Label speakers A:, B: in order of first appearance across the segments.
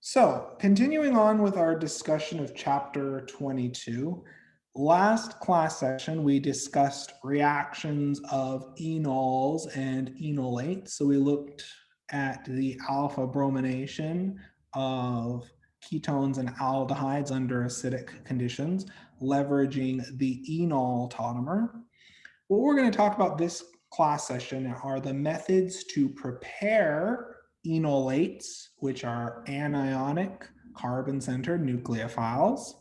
A: So, continuing on with our discussion of chapter 22, last class session we discussed reactions of enols and enolates. So we looked at the alpha bromination of ketones and aldehydes under acidic conditions, leveraging the enol tautomer. What we're going to talk about this class session are the methods to prepare enolates, which are anionic carbon-centered nucleophiles,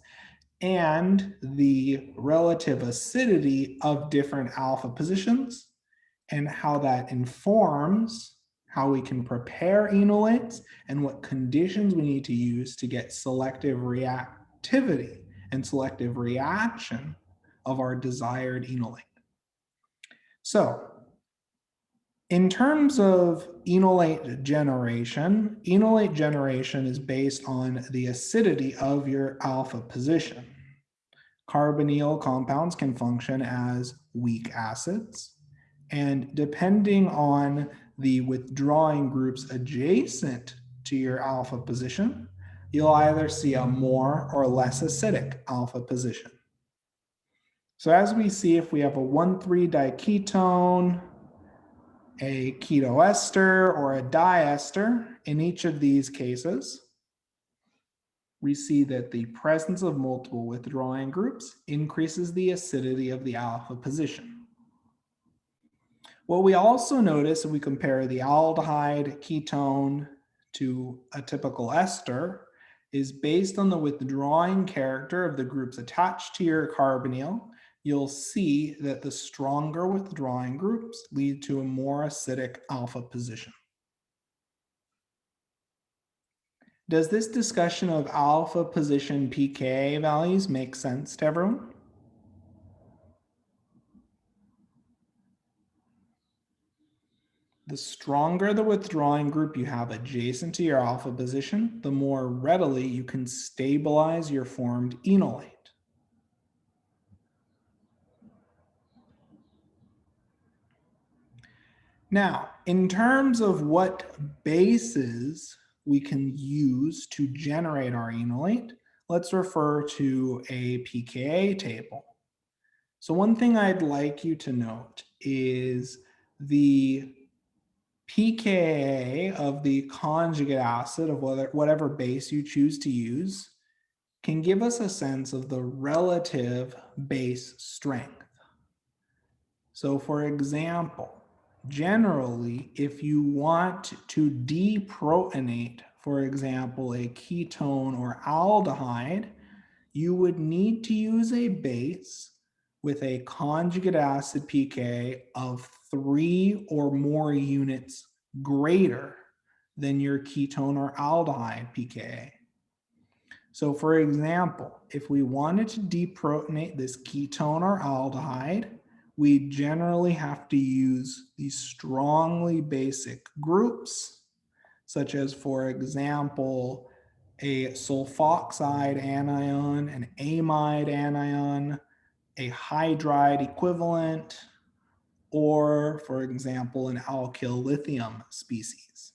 A: and the relative acidity of different alpha positions, and how that informs how we can prepare enolates and what conditions we need to use to get selective reactivity and selective reaction of our desired enolate. So, in terms of enolate generation is based on the acidity of your alpha position. Carbonyl compounds can function as weak acids, and depending on the withdrawing groups adjacent to your alpha position, you'll either see a more or less acidic alpha position. So as we see, if we have a 1,3-diketone, a keto ester, or a diester, in each of these cases, we see that the presence of multiple withdrawing groups increases the acidity of the alpha position. What we also notice if we compare the aldehyde ketone to a typical ester is based on the withdrawing character of the groups attached to your carbonyl, you'll see that the stronger withdrawing groups lead to a more acidic alpha position. Does this discussion of alpha position pKa values make sense to everyone? The stronger the withdrawing group you have adjacent to your alpha position, the more readily you can stabilize your formed enolate. Now, in terms of what bases we can use to generate our enolate, let's refer to a pKa table. So one thing I'd like you to note is the pKa of the conjugate acid of whatever base you choose to use can give us a sense of the relative base strength. So for example, generally, if you want to deprotonate, for example, a ketone or aldehyde, you would need to use a base with a conjugate acid pKa of 3 or more units greater than your ketone or aldehyde pKa. So for example, if we wanted to deprotonate this ketone or aldehyde, we generally have to use these strongly basic groups, such as, for example, a sulfoxide anion, an amide anion, a hydride equivalent, or, for example, an alkyl lithium species.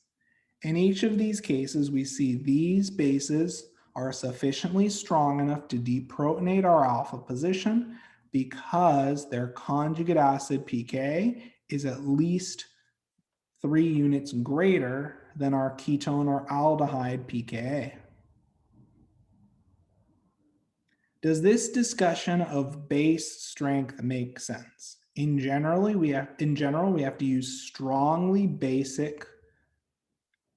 A: In each of these cases, we see these bases are sufficiently strong enough to deprotonate our alpha position because their conjugate acid pKa is at least 3 units greater than our ketone or aldehyde pKa. Does this discussion of base strength make sense? In general, we have to use strongly basic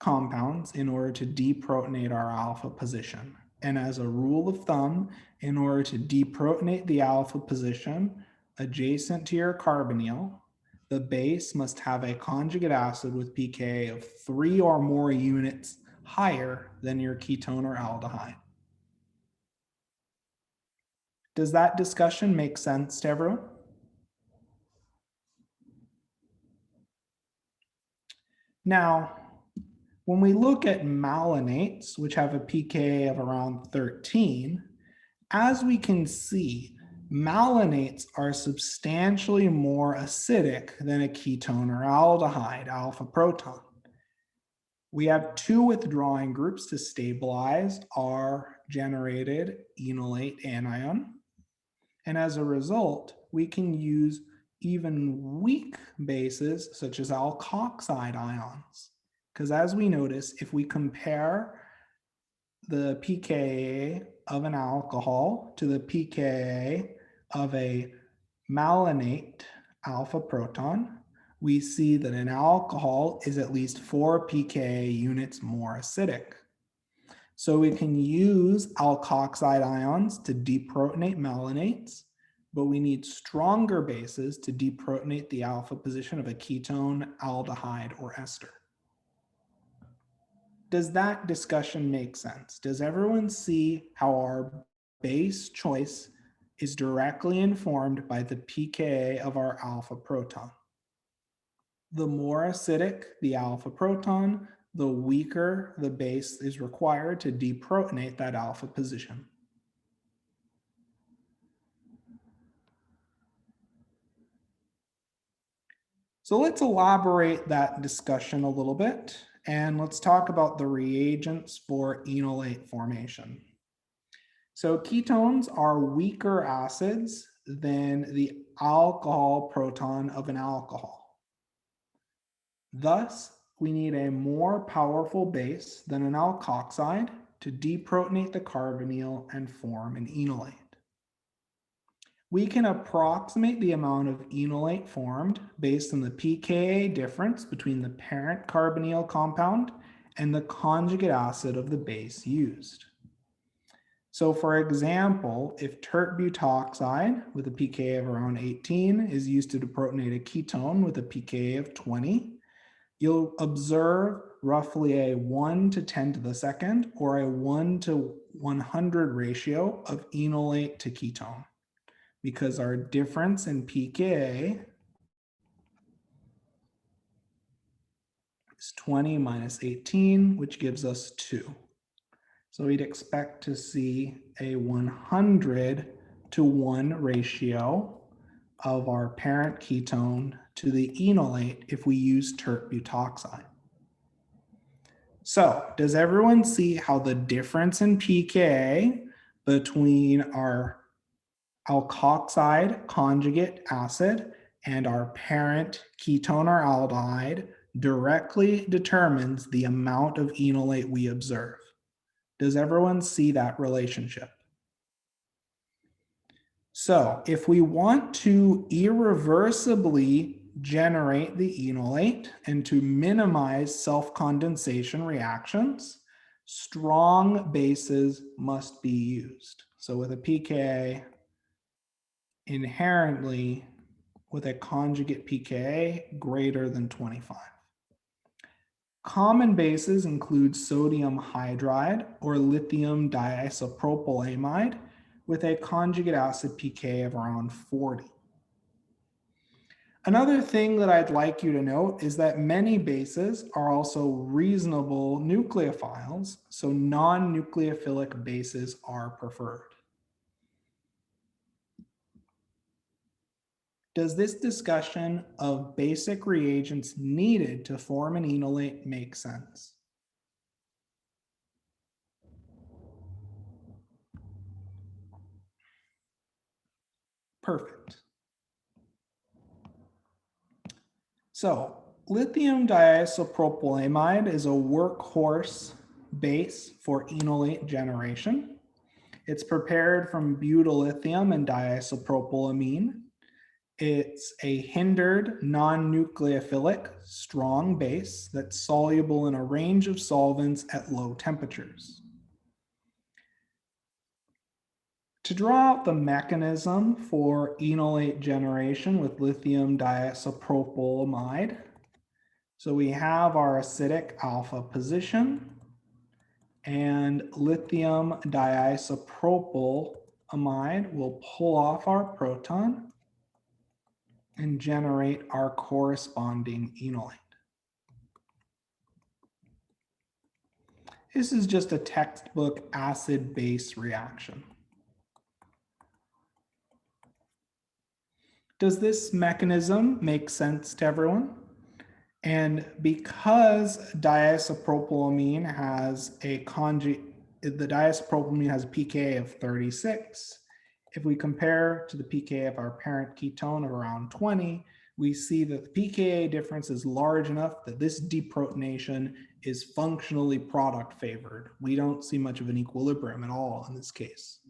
A: compounds in order to deprotonate our alpha position. And as a rule of thumb, in order to deprotonate the alpha position adjacent to your carbonyl, the base must have a conjugate acid with pKa of 3 or more units higher than your ketone or aldehyde. Does that discussion make sense to everyone? Now, when we look at malanates, which have a pKa of around 13, as we can see, malanates are substantially more acidic than a ketone or aldehyde, alpha proton. We have two withdrawing groups to stabilize our generated enolate anion. And as a result, we can use even weak bases such as alkoxide ions. Because as we notice, if we compare the pKa of an alcohol to the pKa of a malonate alpha proton, we see that an alcohol is at least 4 pKa units more acidic. So we can use alkoxide ions to deprotonate malonates, but we need stronger bases to deprotonate the alpha position of a ketone, aldehyde, or ester. Does that discussion make sense? Does everyone see how our base choice is directly informed by the pKa of our alpha proton? The more acidic the alpha proton, the weaker the base is required to deprotonate that alpha position. So let's elaborate that discussion a little bit, and let's talk about the reagents for enolate formation. So ketones are weaker acids than the alcohol proton of an alcohol. Thus, we need a more powerful base than an alkoxide to deprotonate the carbonyl and form an enolate. We can approximate the amount of enolate formed based on the pKa difference between the parent carbonyl compound and the conjugate acid of the base used. So for example, if tert butoxide with a pKa of around 18 is used to deprotonate a ketone with a pKa of 20, you'll observe roughly a 1 to 10 to the second or a 1 to 100 ratio of enolate to ketone, because our difference in pKa is 20 minus 18, which gives us 2. So we'd expect to see a 100 to 1 ratio of our parent ketone to the enolate if we use tert butoxide. So does everyone see how the difference in pKa between our alkoxide conjugate acid and our parent ketone or aldehyde directly determines the amount of enolate we observe? Does everyone see that relationship? So if we want to irreversibly generate the enolate and to minimize self-condensation reactions, strong bases must be used. So with a pKa inherently with a conjugate pKa greater than 25. Common bases include sodium hydride or lithium diisopropylamide with a conjugate acid pKa of around 40. Another thing that I'd like you to note is that many bases are also reasonable nucleophiles, so non-nucleophilic bases are preferred. Does this discussion of basic reagents needed to form an enolate make sense? Perfect. So lithium diisopropylamide is a workhorse base for enolate generation. It's prepared from butyllithium and diisopropylamine. It's a hindered, non-nucleophilic, strong base that's soluble in a range of solvents at low temperatures. To draw out the mechanism for enolate generation with lithium diisopropylamide, so we have our acidic alpha position, and lithium diisopropylamide will pull off our proton and generate our corresponding enolate. This is just a textbook acid-base reaction. Does this mechanism make sense to everyone? And because diisopropylamine has the diisopropylamine has a pKa of 36, if we compare to the pKa of our parent ketone of around 20, we see that the pKa difference is large enough that this deprotonation is functionally product favored. We don't see much of an equilibrium at all in this case.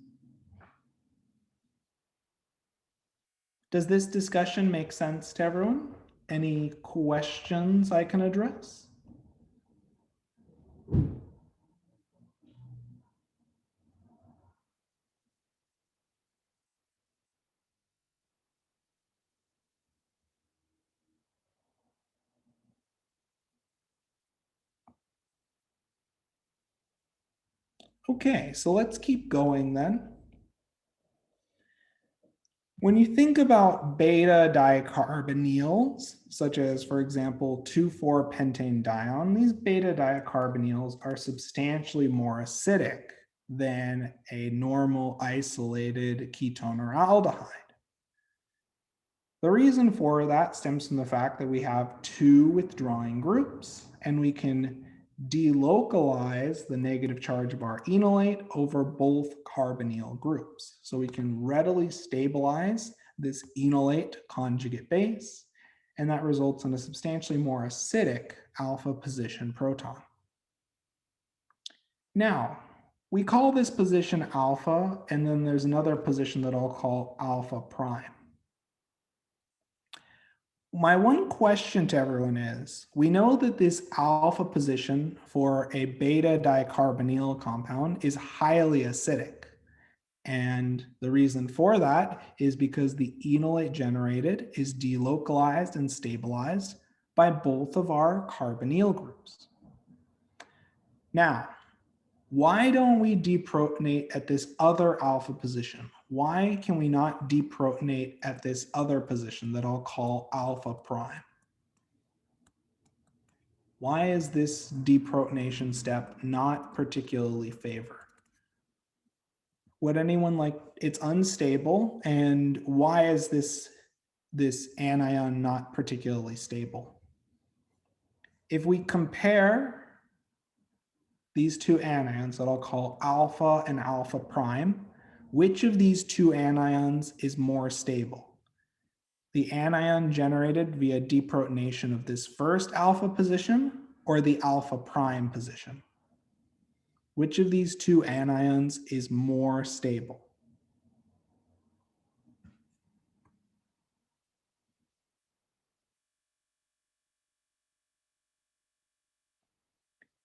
A: Does this discussion make sense to everyone? Any questions I can address? Okay, so let's keep going then. When you think about beta dicarbonyls, such as, for example, 2,4-pentane dione, these beta dicarbonyls are substantially more acidic than a normal isolated ketone or aldehyde. The reason for that stems from the fact that we have two withdrawing groups, and we can delocalize the negative charge of our enolate over both carbonyl groups. So we can readily stabilize this enolate conjugate base, and that results in a substantially more acidic alpha position proton. Now, we call this position alpha, and then there's another position that I'll call alpha prime. My one question to everyone is, we know that this alpha position for a beta dicarbonyl compound is highly acidic. And the reason for that is because the enolate generated is delocalized and stabilized by both of our carbonyl groups. Now, why don't we deprotonate at this other alpha position? Why can we not deprotonate at this other position that I'll call alpha prime? Why is this deprotonation step not particularly favored? Would anyone like, it's unstable, and why is this anion not particularly stable? If we compare these two anions that I'll call alpha and alpha prime, which of these two anions is more stable? The anion generated via deprotonation of this first alpha position or the alpha prime position? Which of these two anions is more stable?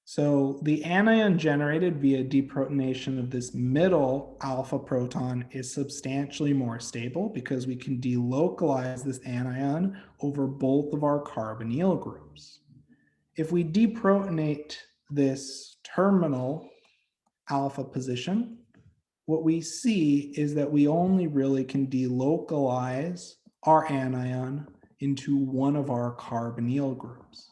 A: So the anion generated via deprotonation of this middle alpha proton is substantially more stable because we can delocalize this anion over both of our carbonyl groups. If we deprotonate this terminal alpha position, what we see is that we only really can delocalize our anion into one of our carbonyl groups.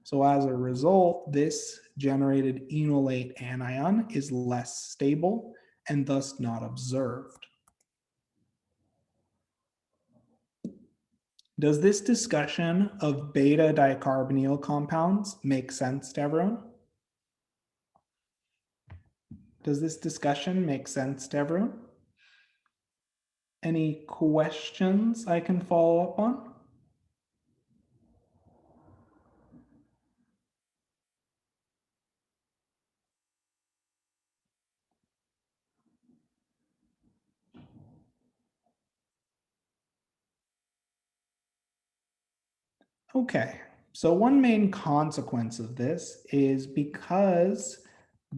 A: So as a result, this generated enolate anion is less stable and thus not observed. Does this discussion of beta dicarbonyl compounds make sense to everyone? Does this discussion make sense to everyone? Any questions I can follow up on? Okay, so one main consequence of this is because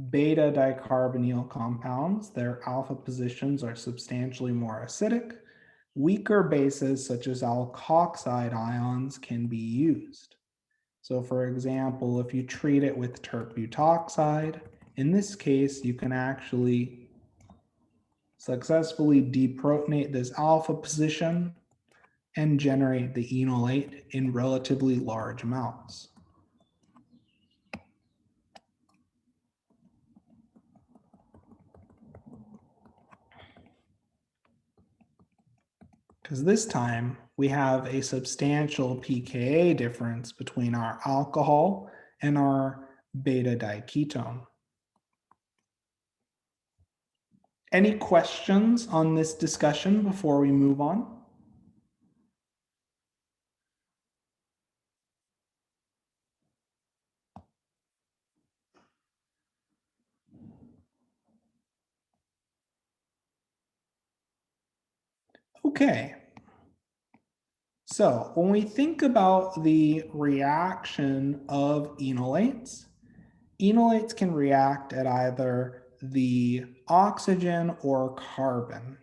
A: beta dicarbonyl compounds, their alpha positions are substantially more acidic, weaker bases such as alkoxide ions can be used. So for example, if you treat it with tert-butoxide, in this case, you can actually successfully deprotonate this alpha position and generate the enolate in relatively large amounts. because this time we have a substantial pKa difference between our alcohol and our beta diketone. Any questions on this discussion before we move on? Okay. So when we think about the reaction of enolates, enolates can react at either the oxygen or carbon.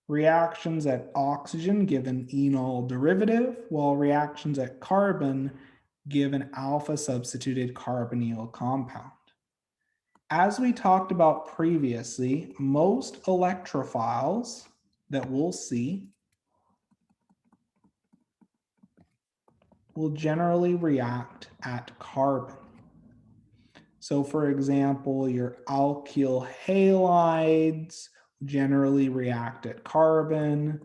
A: Reactions at oxygen give an enol derivative, while reactions at carbon give an alpha substituted carbonyl compound. As we talked about previously, most electrophiles that we'll see will generally react at carbon. So for example, your alkyl halides generally react at carbon.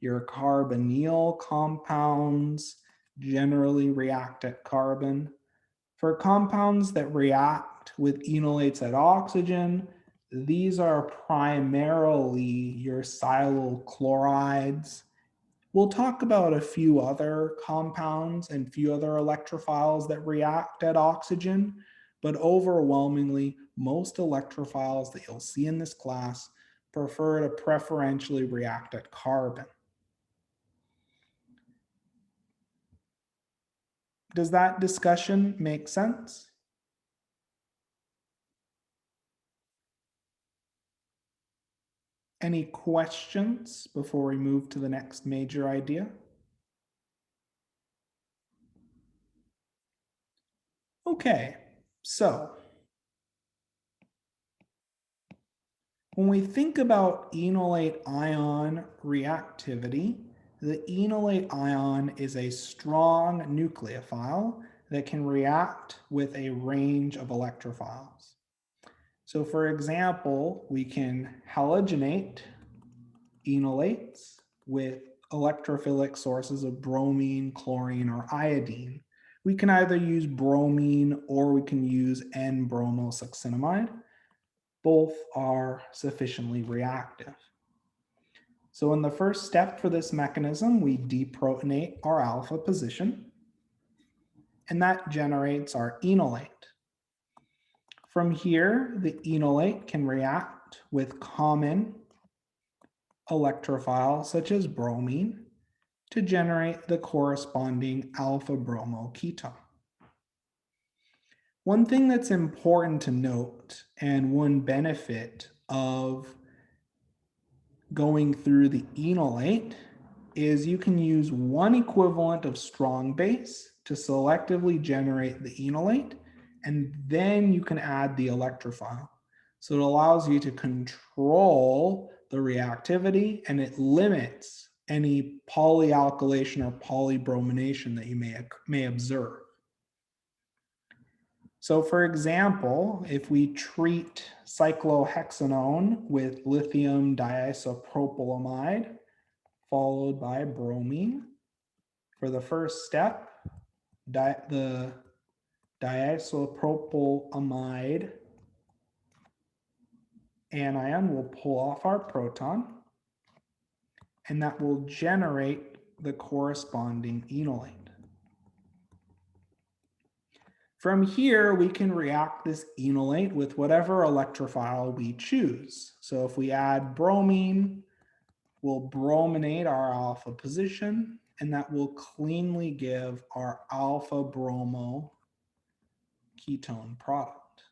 A: Your carbonyl compounds generally react at carbon. For compounds that react with enolates at oxygen, these are primarily your silyl chlorides. We'll talk about a few other compounds and few other electrophiles that react at oxygen, but overwhelmingly, most electrophiles that you'll see in this class prefer to preferentially react at carbon. Does that discussion make sense? Any questions before we move to the next major idea? Okay, so when we think about enolate ion reactivity, the enolate ion is a strong nucleophile that can react with a range of electrophiles. So for example, we can halogenate enolates with electrophilic sources of bromine, chlorine, or iodine. We can either use bromine or we can use N-bromosuccinimide. Both are sufficiently reactive. So in the first step for this mechanism, we deprotonate our alpha position, and that generates our enolate. From here, the enolate can react with common electrophiles such as bromine to generate the corresponding alpha bromo ketone. One thing that's important to note, and one benefit of going through the enolate, is you can use one equivalent of strong base to selectively generate the enolate, and then you can add the electrophile. So it allows you to control the reactivity, and it limits any polyalkylation or polybromination that you may observe. So for example, if we treat cyclohexanone with lithium diisopropylamide followed by bromine, for the first step, the diisopropylamide anion will pull off our proton, and that will generate the corresponding enolate. From here, we can react this enolate with whatever electrophile we choose. So if we add bromine, we'll brominate our alpha position, and that will cleanly give our alpha bromo ketone product.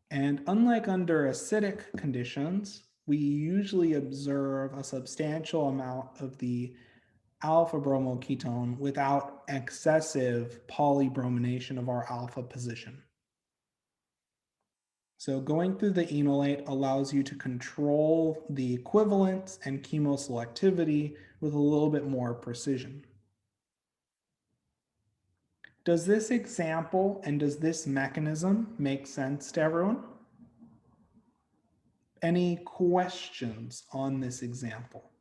A: And unlike under acidic conditions, we usually observe a substantial amount of the alpha bromo ketone without excessive polybromination of our alpha position. So going through the enolate allows you to control the equivalence and chemoselectivity with a little bit more precision. Does this example and does this mechanism make sense to everyone? Any questions on this example?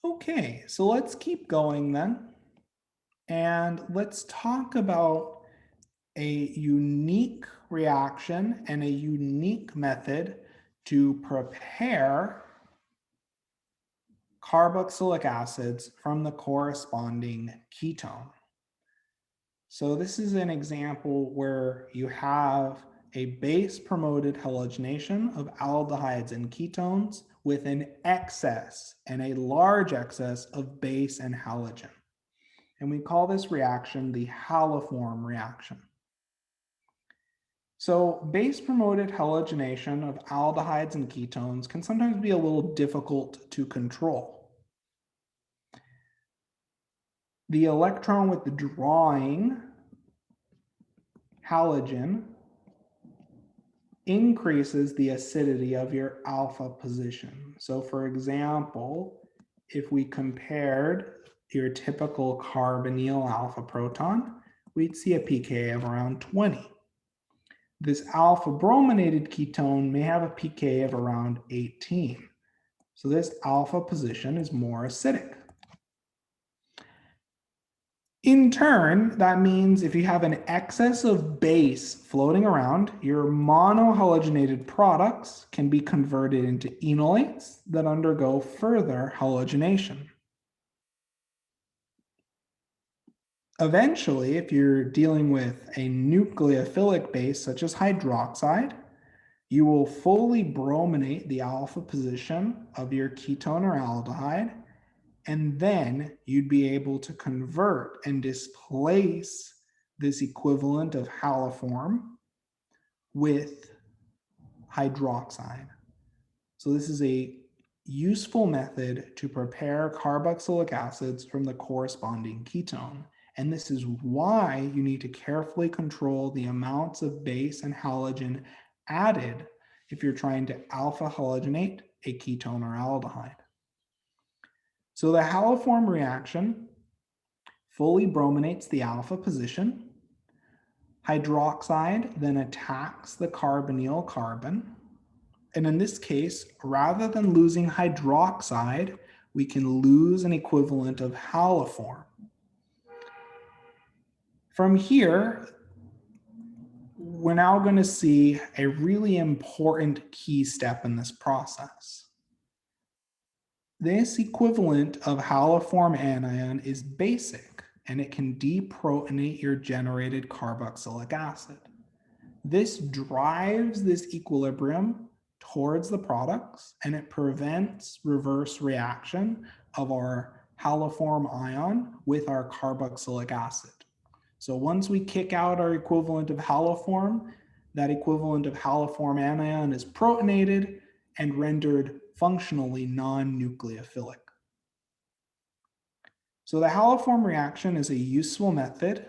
A: Okay, so let's keep going then. And let's talk about a unique reaction and a unique method to prepare carboxylic acids from the corresponding ketone. So this is an example where you have a base-promoted halogenation of aldehydes and ketones with an excess and a large excess of base and halogen. And we call this reaction the Haliform reaction. So base-promoted halogenation of aldehydes and ketones can sometimes be a little difficult to control. The electron withdrawing halogen increases the acidity of your alpha position. So for example, if we compared your typical carbonyl alpha proton, we'd see a pKa of around 20. This alpha brominated ketone may have a pKa of around 18. So this alpha position is more acidic. In turn, that means if you have an excess of base floating around, your monohalogenated products can be converted into enolates that undergo further halogenation. Eventually, if you're dealing with a nucleophilic base such as hydroxide, you will fully brominate the alpha position of your ketone or aldehyde, and then you'd be able to convert and displace this equivalent of haliform with hydroxide. So this is a useful method to prepare carboxylic acids from the corresponding ketone. And this is why you need to carefully control the amounts of base and halogen added if you're trying to alpha halogenate a ketone or aldehyde. So the haliform reaction fully brominates the alpha position. Hydroxide then attacks the carbonyl carbon. And in this case, rather than losing hydroxide, we can lose an equivalent of haliform. From here, we're now going to see a really important key step in this process. This equivalent of haliform anion is basic, and it can deprotonate your generated carboxylic acid. This drives this equilibrium towards the products, and it prevents reverse reaction of our haliform ion with our carboxylic acid. So once we kick out our equivalent of haliform, that equivalent of haliform anion is protonated and rendered functionally non-nucleophilic. So the haliform reaction is a useful method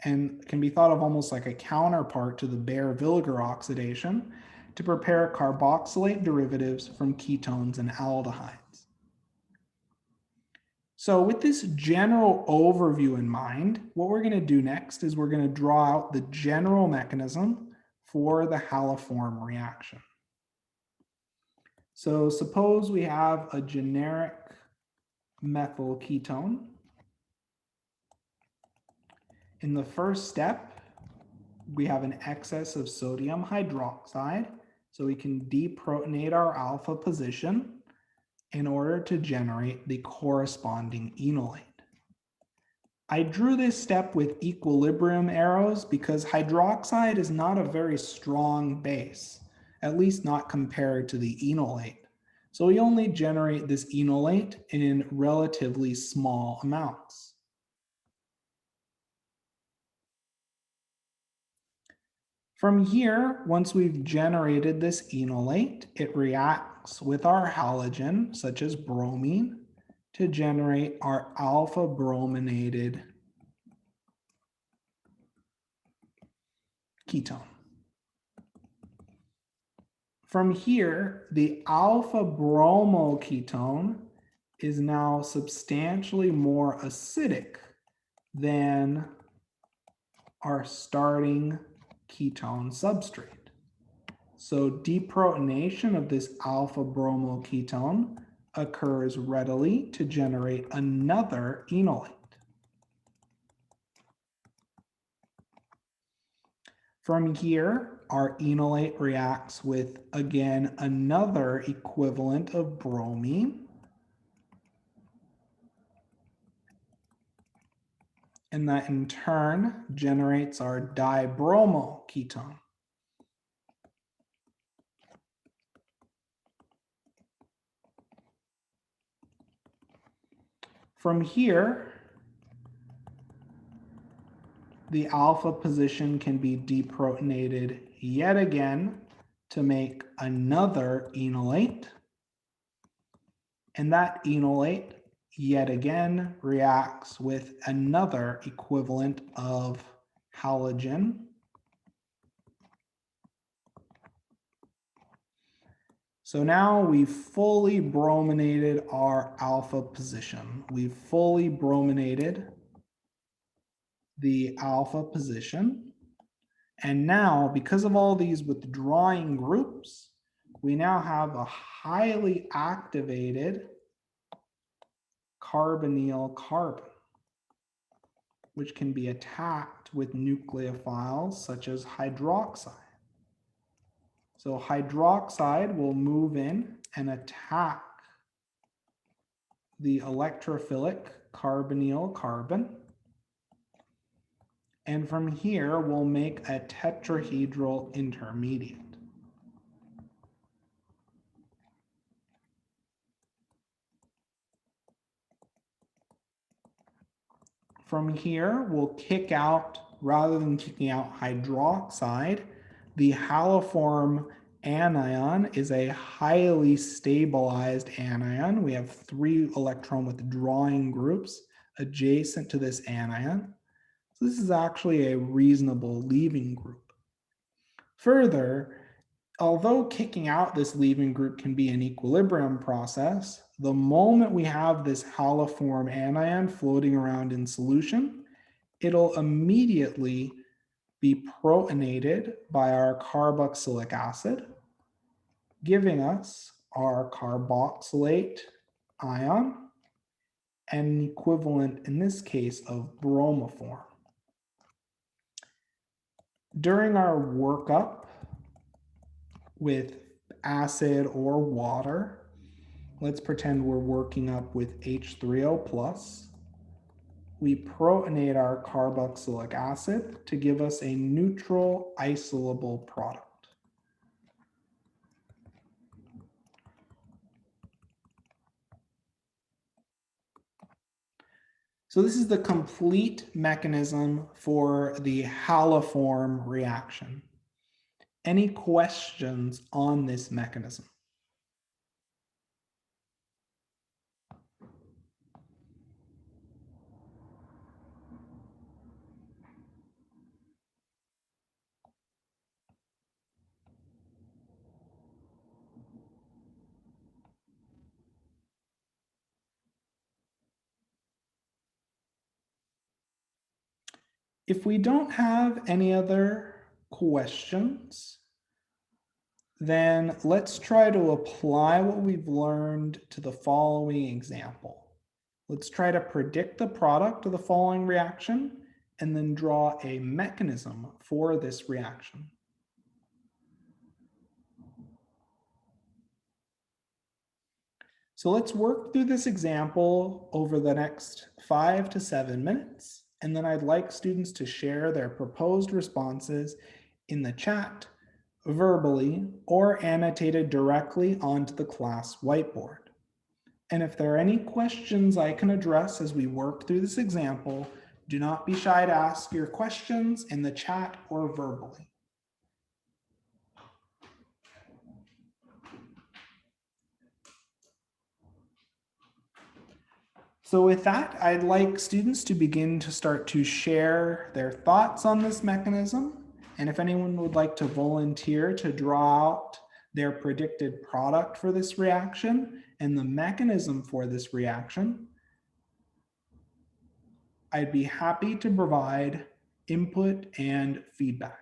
A: and can be thought of almost like a counterpart to the Baeyer-Villiger oxidation to prepare carboxylate derivatives from ketones and aldehydes. So with this general overview in mind, what we're going to do next is we're going to draw out the general mechanism for the haliform reaction. So suppose we have a generic methyl ketone. In the first step, we have an excess of sodium hydroxide, so we can deprotonate our alpha position in order to generate the corresponding enolate. I drew this step with equilibrium arrows because hydroxide is not a very strong base, at least not compared to the enolate. So we only generate this enolate in relatively small amounts. From here, once we've generated this enolate, it reacts with our halogen, such as bromine, to generate our alpha brominated ketone. From here, the alpha bromoketone is now substantially more acidic than our starting ketone substrate. So deprotonation of this alpha bromoketone occurs readily to generate another enolate. From here, our enolate reacts with, again, another equivalent of bromine. And that in turn generates our dibromoketone. From here, the alpha position can be deprotonated yet again to make another enolate. And that enolate yet again reacts with another equivalent of halogen. So now we've fully brominated our alpha position. We've fully brominated the alpha position. And now, because of all these withdrawing groups, we now have a highly activated carbonyl carbon, which can be attacked with nucleophiles such as hydroxide. So hydroxide will move in and attack the electrophilic carbonyl carbon. And from here, we'll make a tetrahedral intermediate. From here, we'll kick out, rather than kicking out hydroxide, the haliform anion is a highly stabilized anion. We have 3 electron withdrawing groups adjacent to this anion. So this is actually a reasonable leaving group. Further, although kicking out this leaving group can be an equilibrium process, the moment we have this haliform anion floating around in solution, it'll immediately be protonated by our carboxylic acid, giving us our carboxylate ion and an equivalent, in this case, of bromoform. During our workup with acid or water, let's pretend we're working up with H3O+. We protonate our carboxylic acid to give us a neutral isolable product. So this is the complete mechanism for the haliform reaction. Any questions on this mechanism? If we don't have any other questions, then let's try to apply what we've learned to the following example. Let's try to predict the product of the following reaction and then draw a mechanism for this reaction. So let's work through this example over the next 5 to 7 minutes, and then I'd like students to share their proposed responses in the chat, verbally, or annotated directly onto the class whiteboard. And if there are any questions I can address as we work through this example, do not be shy to ask your questions in the chat or verbally. So with that, I'd like students to begin to start to share their thoughts on this mechanism. And if anyone would like to volunteer to draw out their predicted product for this reaction and the mechanism for this reaction, I'd be happy to provide input and feedback.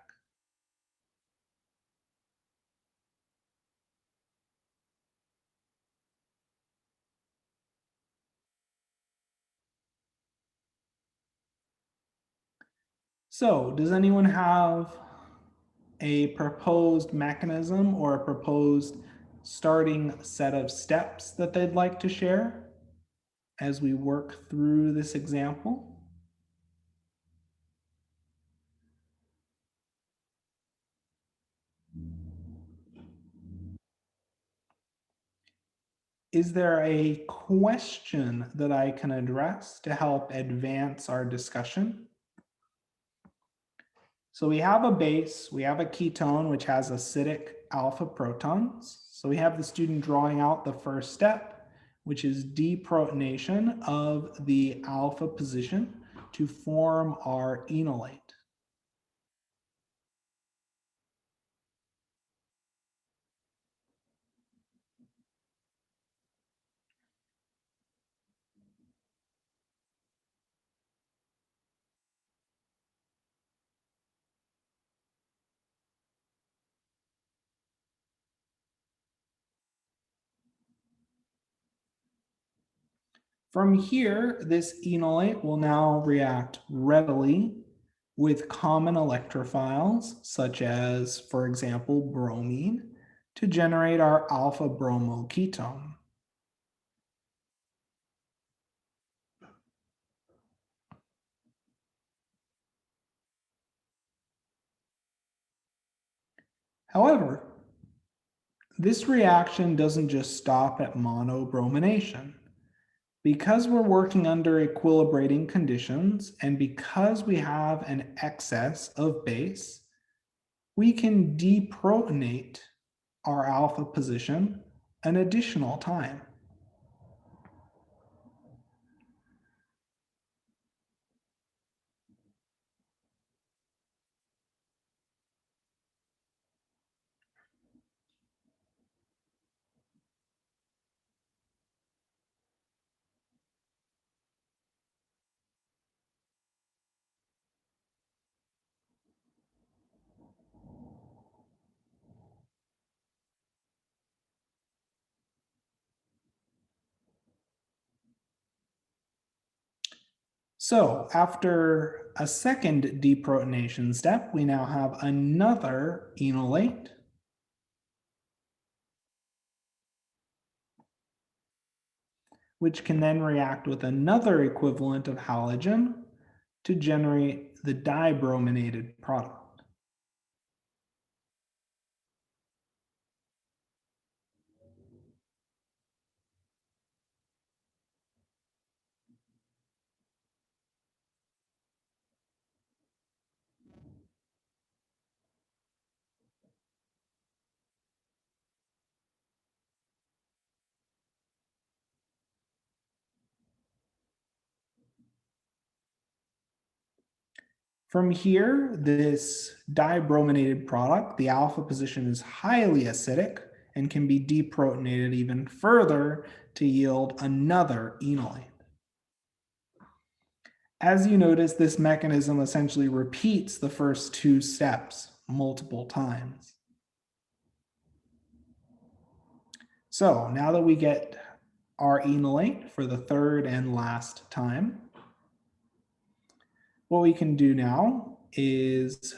A: So, does anyone have a proposed mechanism or a proposed starting set of steps that they'd like to share as we work through this example? Is there a question that I can address to help advance our discussion? So we have a base, we have a ketone, which has acidic alpha protons. So we have the student drawing out the first step, which is deprotonation of the alpha position to form our enolate. From here, this enolate will now react readily with common electrophiles, such as, for example, bromine, to generate our alpha bromo ketone. However, this reaction doesn't just stop at monobromination. Because we're working under equilibrating conditions and because we have an excess of base, we can deprotonate our alpha position an additional time. So after a second deprotonation step, we now have another enolate, which can then react with another equivalent of halogen to generate the dibrominated product. From here, this dibrominated product, the alpha position is highly acidic and can be deprotonated even further to yield another enolate. As you notice, this mechanism essentially repeats the first two steps multiple times. So now that we get our enolate for the third and last time, what we can do now is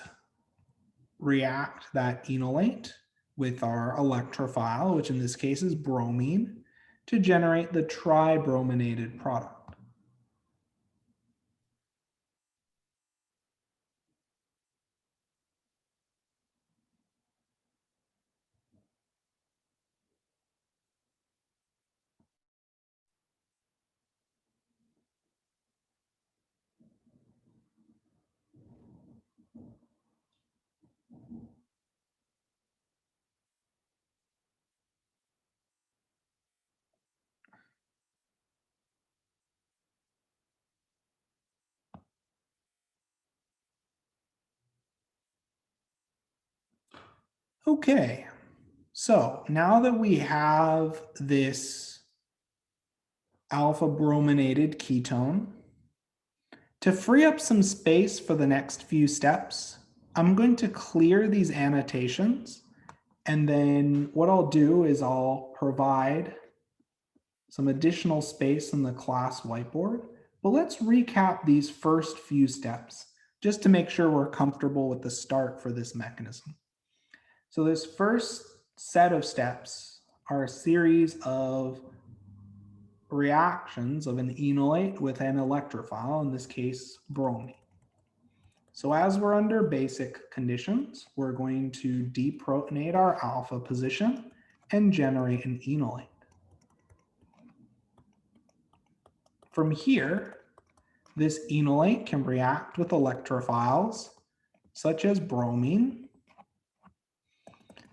A: react that enolate with our electrophile, which in this case is bromine, to generate the tribrominated product. Okay, So now that we have this alpha brominated ketone, to free up some space for the next few steps, I'm going to clear these annotations, and then what I'll do is I'll provide some additional space in the class whiteboard. But let's recap these first few steps just to make sure we're comfortable with the start for this mechanism. So this first set of steps are a series of reactions of an enolate with an electrophile, in this case, bromine. So as we're under basic conditions, we're going to deprotonate our alpha position and generate an enolate. From here, this enolate can react with electrophiles such as bromine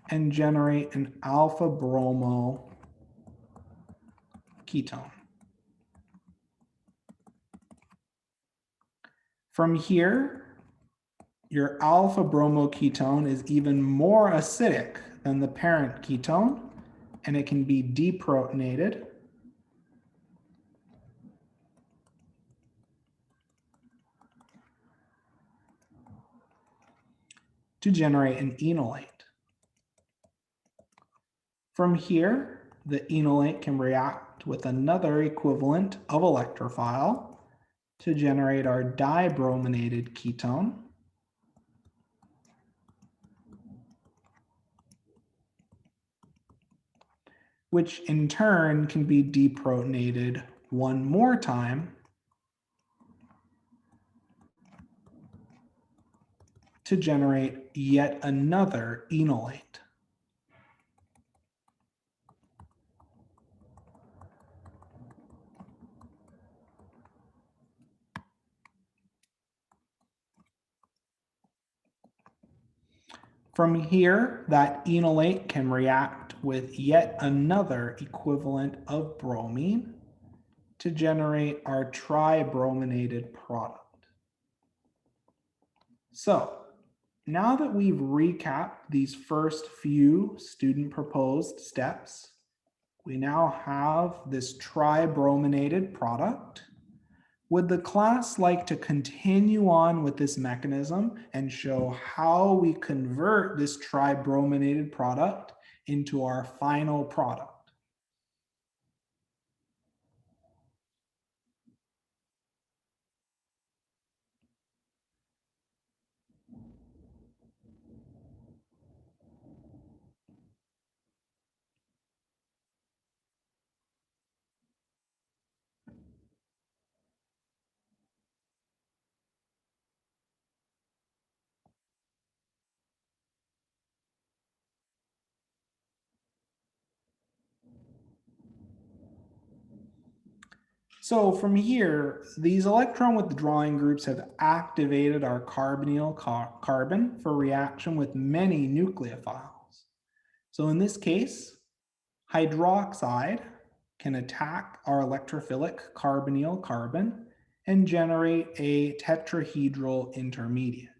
A: and generate an alpha bromo ketone. From here, your alpha bromo ketone is even more acidic than the parent ketone, and it can be deprotonated to generate an enolate. From here, the enolate can react with another equivalent of electrophile to generate our dibrominated ketone. Which in turn can be deprotonated one more time to generate yet another enolate. From here, that enolate can react with yet another equivalent of bromine to generate our tribrominated product. So now that we've recapped these first few student-proposed steps, we now have this tribrominated product. Would the class like to continue on with this mechanism and show how we convert this tribrominated product into our final product? So from here, these electron withdrawing groups have activated our carbonyl carbon for reaction with many nucleophiles. So in this case, hydroxide can attack our electrophilic carbonyl carbon and generate a tetrahedral intermediate.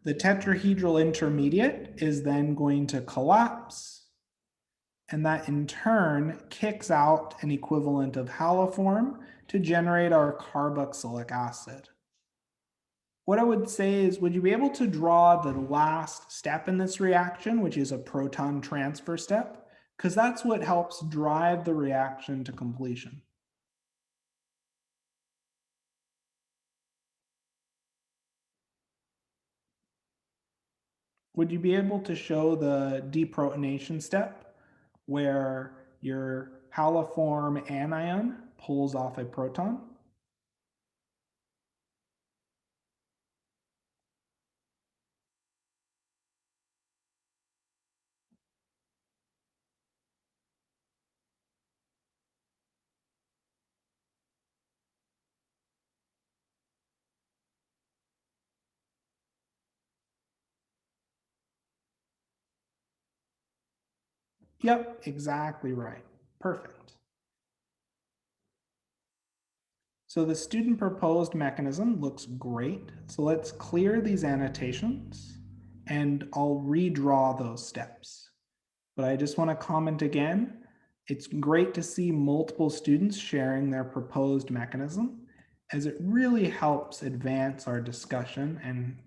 A: The tetrahedral intermediate is then going to collapse, and that in turn kicks out an equivalent of haliform to generate our carboxylic acid. What I would say is, would you be able to draw the last step in this reaction, which is a proton transfer step? Because that's what helps drive the reaction to completion. Would you be able to show the deprotonation step where your haliform anion pulls off a proton? Yep, exactly right. Perfect. So the student proposed mechanism looks great. So let's clear these annotations and I'll redraw those steps. But I just want to comment again, it's great to see multiple students sharing their proposed mechanism, as it really helps advance our discussion and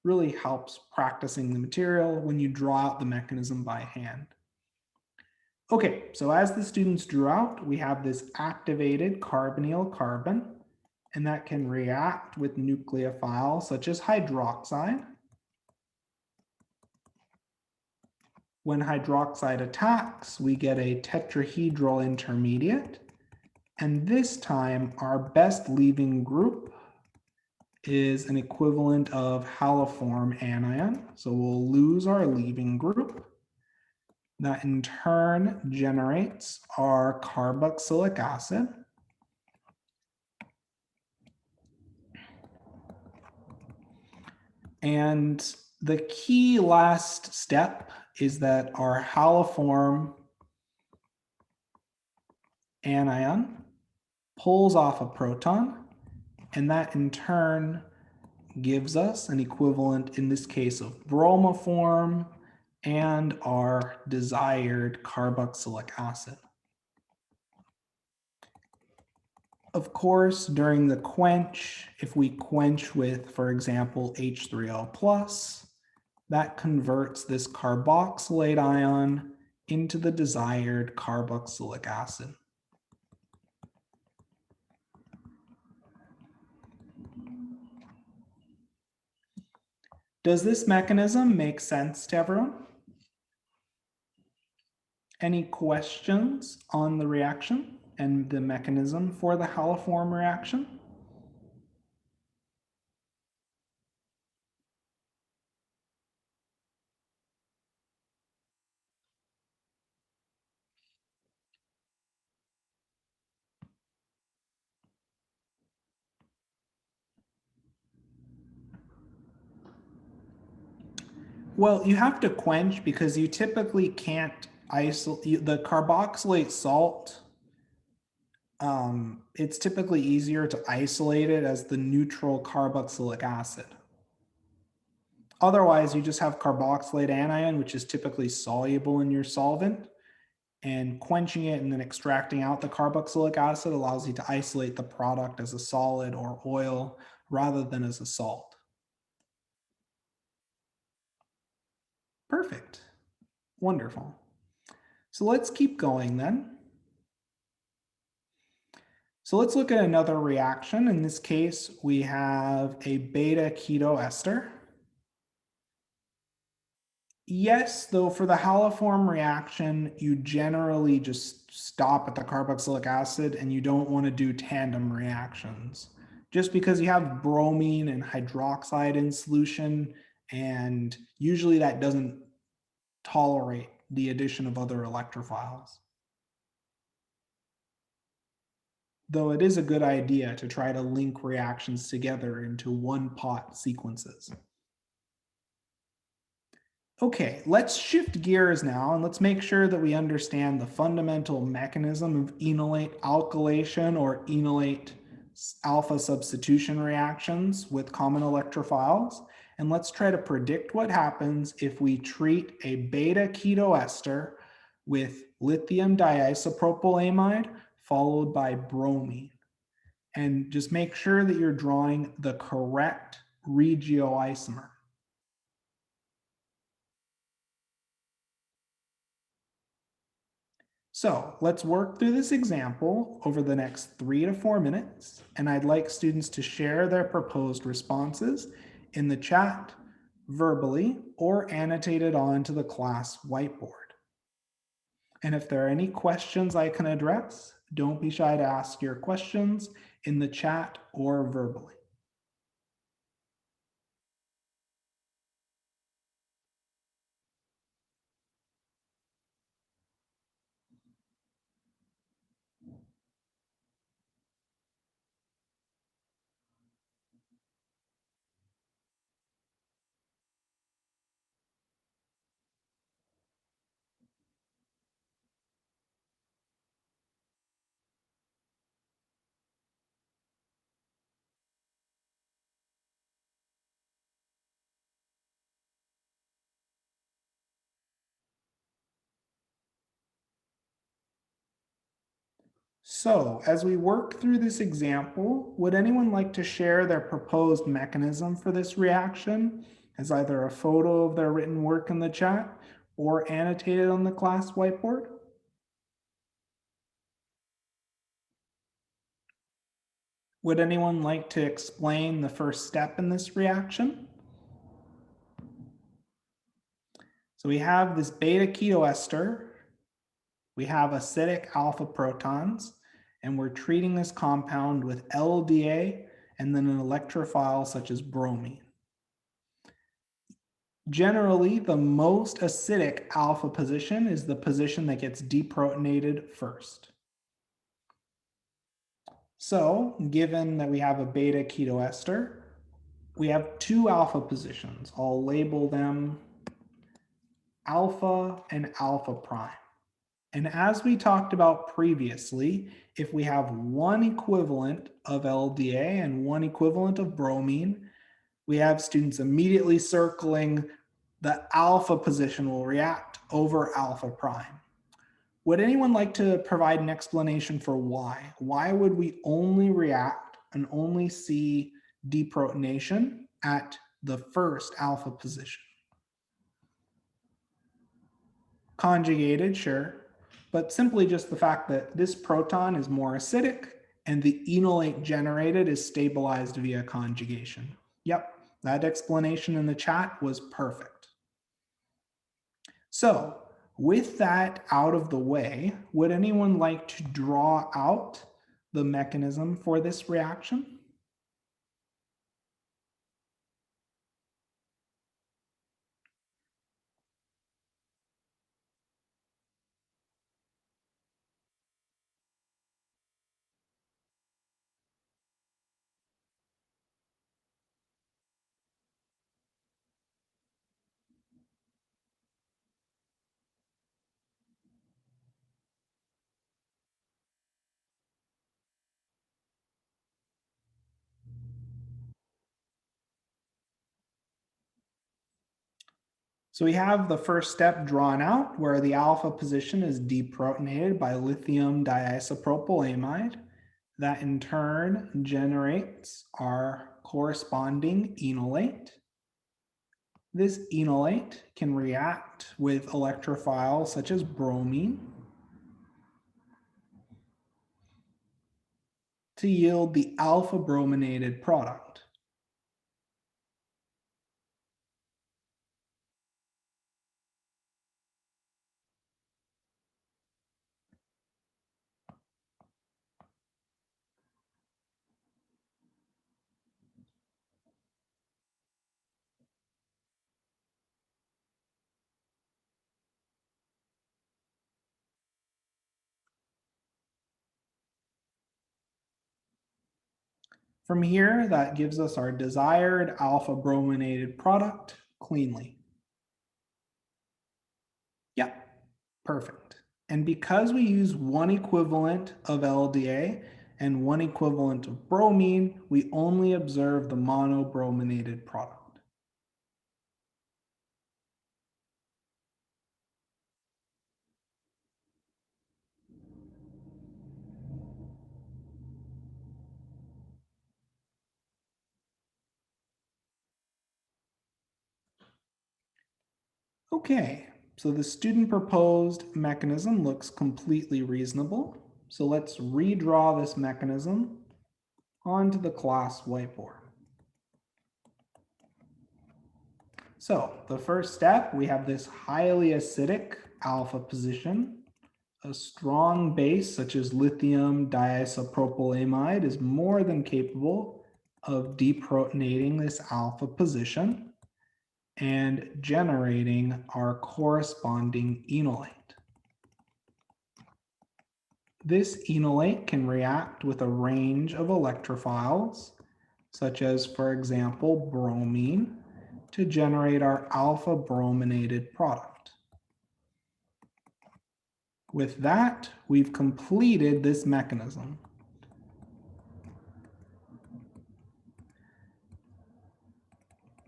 A: really helps practicing the material when you draw out the mechanism by hand. Okay, so as the students drew out, we have this activated carbonyl carbon, and that can react with nucleophiles such as hydroxide. When hydroxide attacks, we get a tetrahedral intermediate, and this time our best leaving group is an equivalent of haliform anion. So we'll lose our leaving group. That in turn generates our carboxylic acid. And the key last step is that our haliform anion pulls off a proton, and that in turn gives us an equivalent, in this case, of bromoform and our desired carboxylic acid. Of course, during the quench, if we quench with, for example, H3O+, that converts this carboxylate ion into the desired carboxylic acid. Does this mechanism make sense to everyone? Any questions on the reaction and the mechanism for the haliform reaction? Well, you have to quench because you typically can't isolate the carboxylate salt. It's typically easier to isolate it as the neutral carboxylic acid. Otherwise, you just have carboxylate anion, which is typically soluble in your solvent, and quenching it and then extracting out the carboxylic acid allows you to isolate the product as a solid or oil rather than as a salt. Perfect. Wonderful. So let's keep going then. So let's look at another reaction. In this case, we have a beta keto ester. Yes, though for the haliform reaction, you generally just stop at the carboxylic acid and you don't want to do tandem reactions. Just because you have bromine and hydroxide in solution, and usually that doesn't tolerate the addition of other electrophiles. Though it is a good idea to try to link reactions together into one pot sequences. Okay, let's shift gears now and let's make sure that we understand the fundamental mechanism of enolate alkylation or enolate alpha substitution reactions with common electrophiles. And let's try to predict what happens if we treat a beta keto ester with lithium diisopropylamide followed by bromine. And just make sure that you're drawing the correct regioisomer. So let's work through this example over the next 3 to 4 minutes, and I'd like students to share their proposed responses in the chat, verbally, or annotated onto the class whiteboard. And if there are any questions I can address, don't be shy to ask your questions in the chat or verbally. So as we work through this example, would anyone like to share their proposed mechanism for this reaction as either a photo of their written work in the chat or annotated on the class whiteboard? Would anyone like to explain the first step in this reaction? So we have this beta keto ester, we have acidic alpha protons, and we're treating this compound with LDA and then an electrophile such as bromine. Generally, the most acidic alpha position is the position that gets deprotonated first. So, given that we have a beta keto ester, we have two alpha positions. I'll label them alpha and alpha prime. And as we talked about previously, if we have one equivalent of LDA and one equivalent of bromine, we have students immediately circling the alpha position will react over alpha prime. Would anyone like to provide an explanation for why? Why would we only react and only see deprotonation at the first alpha position? Conjugated, sure, but simply just the fact that this proton is more acidic and the enolate generated is stabilized via conjugation. Yep, that explanation in the chat was perfect. So, with that out of the way, would anyone like to draw out the mechanism for this reaction? So we have the first step drawn out where the alpha position is deprotonated by lithium diisopropylamide. That in turn generates our corresponding enolate. This enolate can react with electrophiles such as bromine to yield the alpha brominated product. From here, that gives us our desired alpha brominated product cleanly. Yeah, perfect. And because we use one equivalent of LDA and one equivalent of bromine, we only observe the monobrominated product. Okay, so the student proposed mechanism looks completely reasonable. So let's redraw this mechanism onto the class whiteboard. So the first step, we have this highly acidic alpha position. A strong base such as lithium diisopropylamide is more than capable of deprotonating this alpha position and generating our corresponding enolate. This enolate can react with a range of electrophiles, such as, for example, bromine, to generate our alpha brominated product. With that, we've completed this mechanism.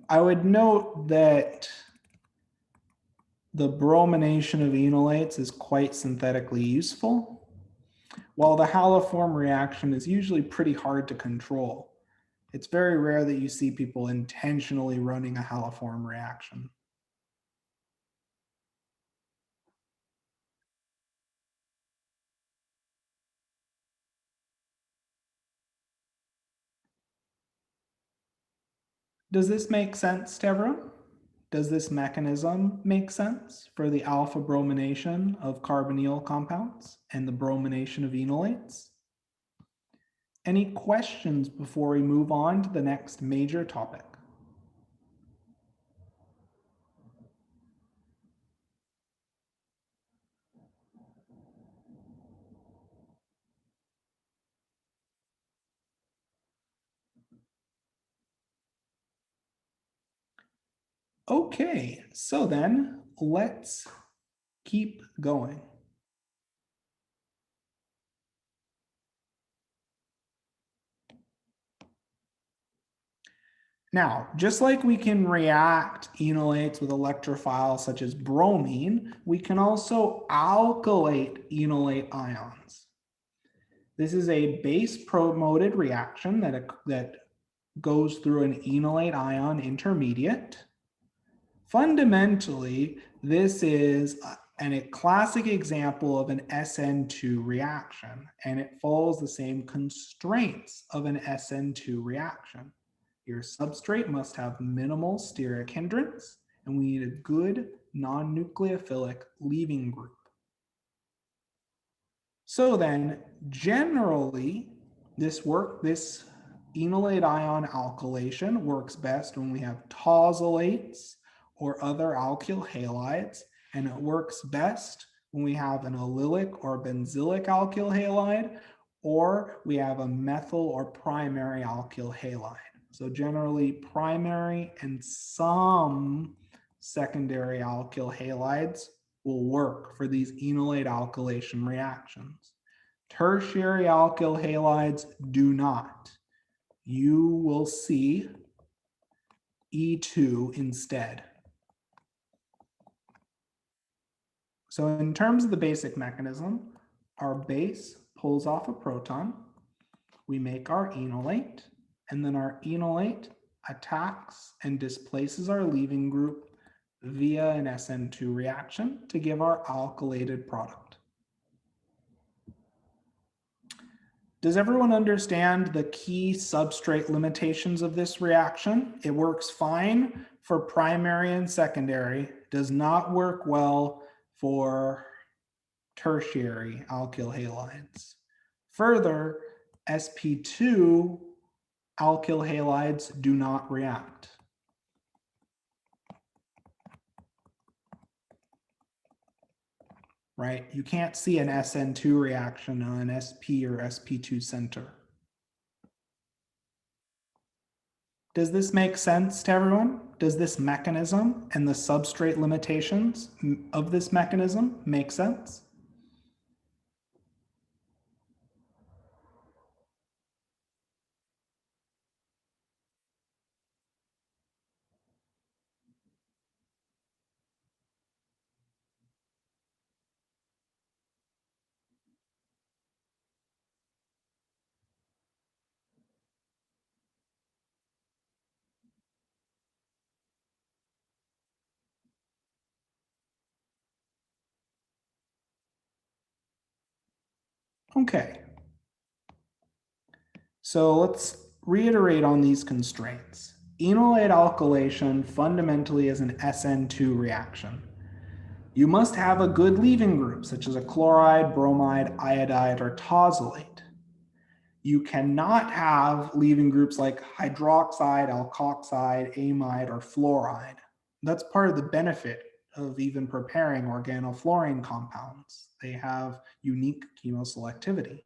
A: I would note that the bromination of enolates is quite synthetically useful. while the haliform reaction is usually pretty hard to control. It's very rare that you see people intentionally running a haliform reaction. Does this make sense to everyone? Does this mechanism make sense for the alpha bromination of carbonyl compounds and the bromination of enolates? Any questions before we move on to the next major topic? Okay, so then let's keep going. Now, just like we can react enolates with electrophiles such as bromine, we can also alkylate enolate ions. This is a base-promoted reaction that goes through an enolate ion intermediate. Fundamentally, this is a classic example of an Sn2 reaction, and it follows the same constraints of an Sn2 reaction. Your substrate must have minimal steric hindrance, and we need a good non-nucleophilic leaving group. So then, generally, this enolate ion alkylation works best when we have tosolates or other alkyl halides, and it works best when we have an allylic or benzylic alkyl halide, or we have a methyl or primary alkyl halide. So generally primary and some secondary alkyl halides will work for these enolate alkylation reactions. Tertiary alkyl halides do not. You will see E2 instead. So in terms of the basic mechanism, our base pulls off a proton, we make our enolate, and then our enolate attacks and displaces our leaving group via an Sn2 reaction to give our alkylated product. Does everyone understand the key substrate limitations of this reaction? It works fine for primary and secondary, does not work well for tertiary alkyl halides. Further, sp2 alkyl halides do not react. Right? You can't see an Sn2 reaction on an sp or sp2 center. Does this make sense to everyone? Does this mechanism and the substrate limitations of this mechanism make sense? Okay. So let's reiterate on these constraints. Enolate alkylation fundamentally is an Sn2 reaction. You must have a good leaving group, such as a chloride, bromide, iodide, or tosolate. You cannot have leaving groups like hydroxide, alkoxide, amide, or fluoride. That's part of the benefit of even preparing organofluorine compounds. They have unique chemoselectivity.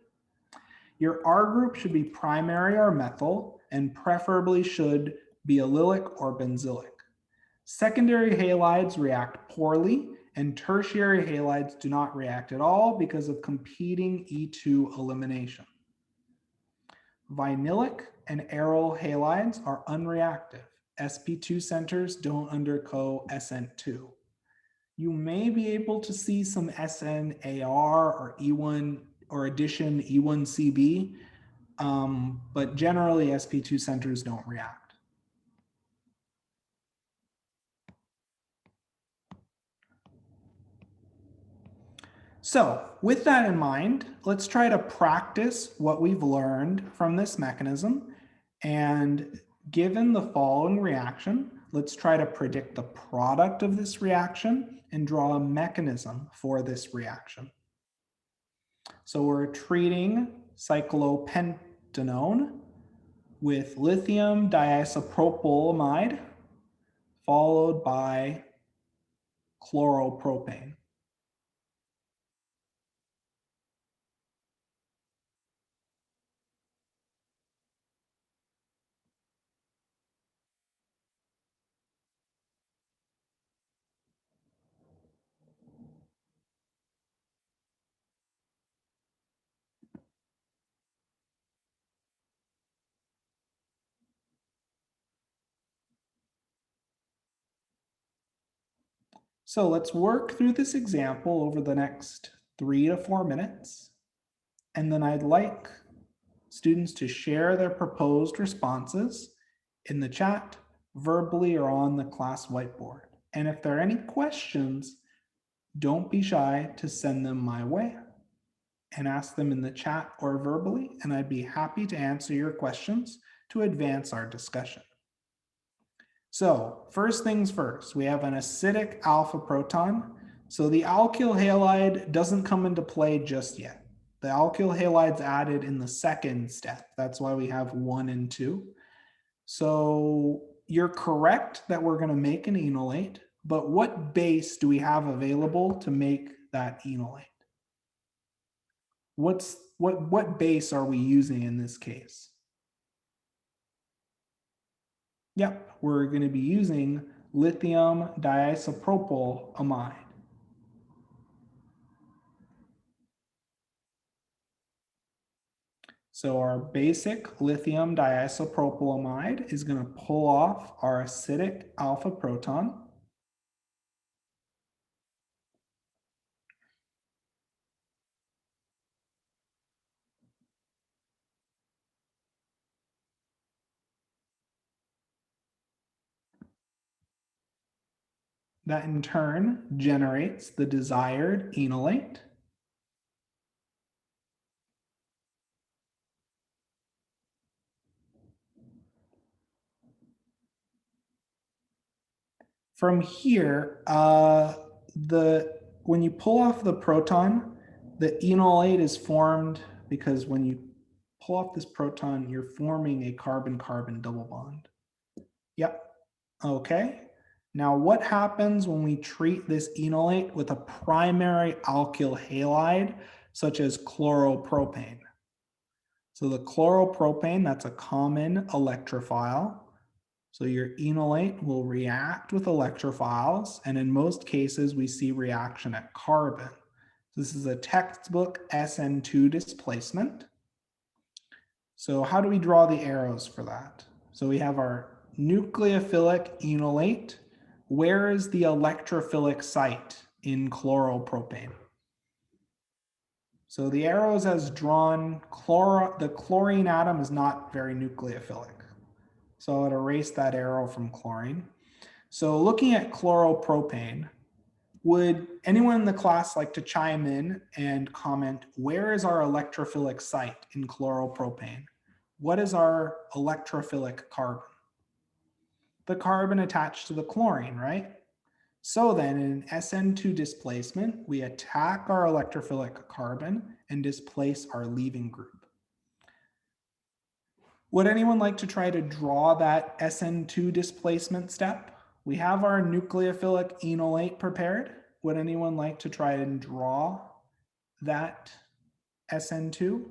A: Your R group should be primary or methyl, and preferably should be allylic or benzylic. Secondary halides react poorly, and tertiary halides do not react at all because of competing E2 elimination. Vinylic and aryl halides are unreactive. sp2 centers don't undergo Sn2. You may be able to see some SNAR or E1 or addition E1CB, but generally sp2 centers don't react. So with that in mind, let's try to practice what we've learned from this mechanism. And given the following reaction, let's try to predict the product of this reaction and draw a mechanism for this reaction. So we're treating cyclopentanone with lithium diisopropylamide followed by chloropropane. So let's work through this example over the next 3 to 4 minutes. And then I'd like students to share their proposed responses in the chat, verbally, or on the class whiteboard. And if there are any questions, don't be shy to send them my way and ask them in the chat or verbally, and I'd be happy to answer your questions to advance our discussion. So first things first, we have an acidic alpha proton. So the alkyl halide doesn't come into play just yet. The alkyl halide's added in the second step. That's why we have 1 and 2. So you're correct that we're going to make an enolate, but what base do we have available to make that enolate? What base are we using in this case? Yep, we're going to be using lithium diisopropylamide. So our basic lithium diisopropylamide is going to pull off our acidic alpha proton. That in turn generates the desired enolate. From here, when you pull off the proton, the enolate is formed because when you pull off this proton, you're forming a carbon-carbon double bond. Yep. Okay. Now, what happens when we treat this enolate with a primary alkyl halide, such as chloropropane? So the chloropropane, that's a common electrophile. So your enolate will react with electrophiles, and in most cases, we see reaction at carbon. This is a textbook Sn2 displacement. So how do we draw the arrows for that? So we have our nucleophilic enolate. Where is the electrophilic site in chloropropane? So the arrows as drawn, the chlorine atom is not very nucleophilic. So I'd erase that arrow from chlorine. So looking at chloropropane, would anyone in the class like to chime in and comment, where is our electrophilic site in chloropropane? What is our electrophilic carbon? The carbon attached to the chlorine, right? So then in Sn2 displacement, we attack our electrophilic carbon and displace our leaving group. Would anyone like to try to draw that Sn2 displacement step? We have our nucleophilic enolate prepared. Would anyone like to try and draw that Sn2?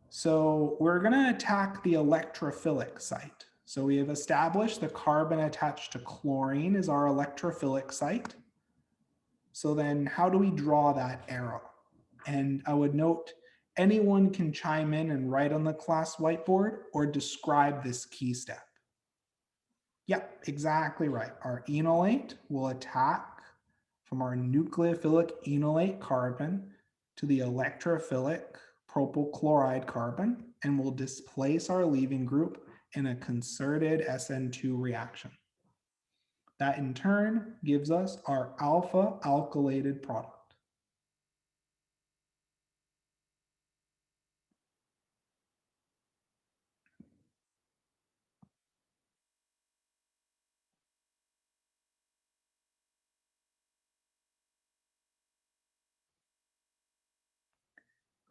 A: So we're going to attack the electrophilic site. So we have established the carbon attached to chlorine is our electrophilic site. So then how do we draw that arrow? And I would note anyone can chime in and write on the class whiteboard or describe this key step. Yep, exactly right. Our enolate will attack from our nucleophilic enolate carbon to the electrophilic propyl chloride carbon and will displace our leaving group in a concerted Sn2 reaction. That in turn gives us our alpha alkylated product.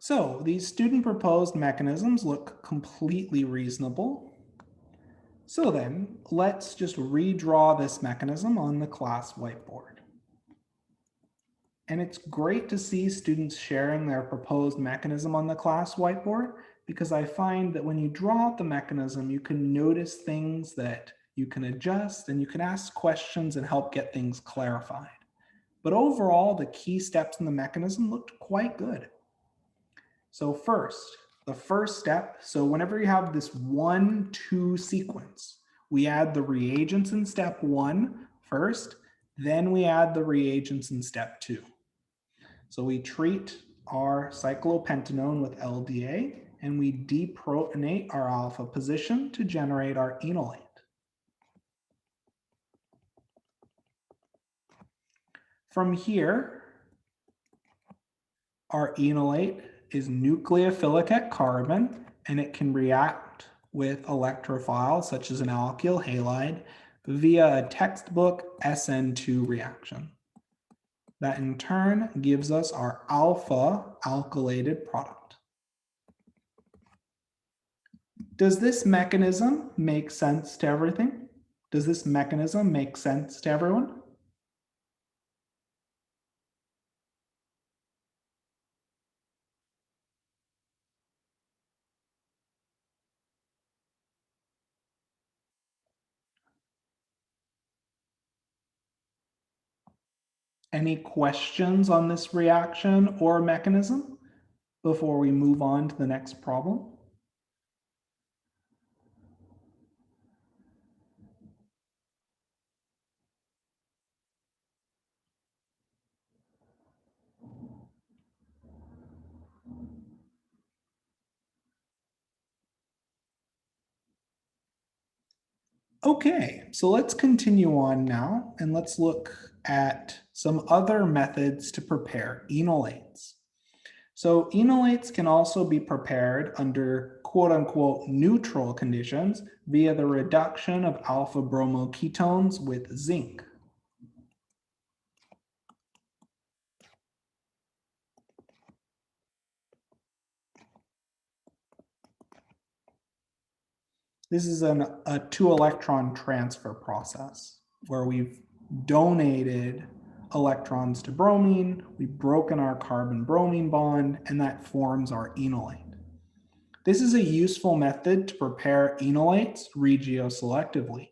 A: So these student proposed mechanisms look completely reasonable. So then let's just redraw this mechanism on the class whiteboard. And it's great to see students sharing their proposed mechanism on the class whiteboard, because I find that when you draw out the mechanism, you can notice things that you can adjust and you can ask questions and help get things clarified. But overall, the key steps in the mechanism looked quite good. So first, the first step, so whenever you have this 1-2 sequence, we add the reagents in step 1 first, then we add the reagents in step 2. So we treat our cyclopentanone with LDA and we deprotonate our alpha position to generate our enolate. From here, our enolate is nucleophilic at carbon and it can react with electrophiles such as an alkyl halide via a textbook Sn2 reaction. That in turn gives us our alpha alkylated product. Does this mechanism make sense to everything? Does this mechanism make sense to everyone? Any questions on this reaction or mechanism before we move on to the next problem? Okay, so let's continue on now and let's look at some other methods to prepare enolates. So enolates can also be prepared under quote unquote neutral conditions via the reduction of alpha bromoketones with zinc. This is a 2-electron transfer process where we've donated electrons to bromine, we've broken our carbon-bromine bond, and that forms our enolate. This is a useful method to prepare enolates regioselectively.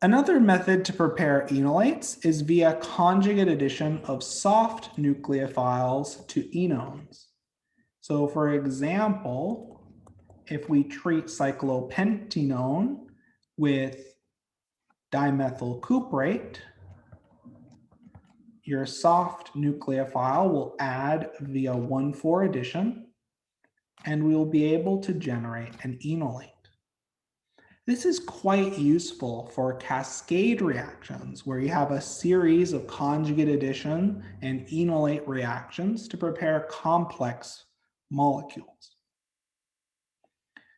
A: Another method to prepare enolates is via conjugate addition of soft nucleophiles to enones. So for example, if we treat cyclopentanone with dimethyl cuprate, your soft nucleophile will add via 1,4 addition, and we will be able to generate an enolate. This is quite useful for cascade reactions where you have a series of conjugate addition and enolate reactions to prepare complex molecules.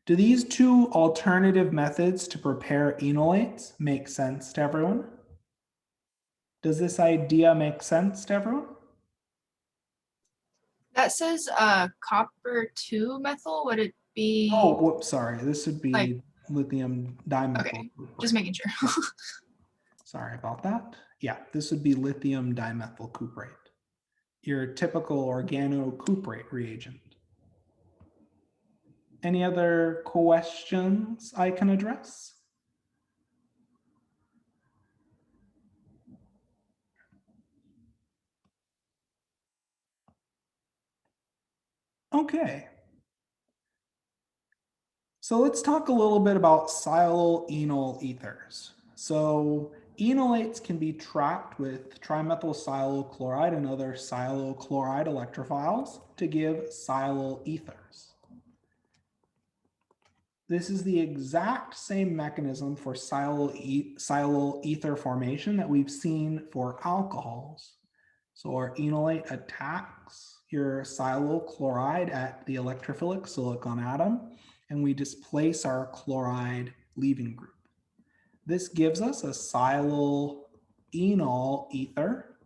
A: Do these two alternative methods to prepare enolates make sense to everyone? Does this idea make sense to everyone?
B: That says copper 2 methyl. Would it be?
A: Oh, whoops, sorry. This would be
B: like,
A: lithium dimethyl.
B: Okay, just making sure.
A: Sorry about that. Yeah, this would be lithium dimethyl cuprate, your typical organocuprate reagent. Any other questions I can address? Okay. So let's talk a little bit about Silo-Enol Ethers. So enolates can be tracked with trimethyl silochloride and other silochloride electrophiles to give silo ethers. This is the exact same mechanism for silo ether formation that we've seen for alcohols. So our enolate attacks your silochloride at the electrophilic silicon atom, and we displace our chloride leaving group. This gives us a Silo-Enol ether,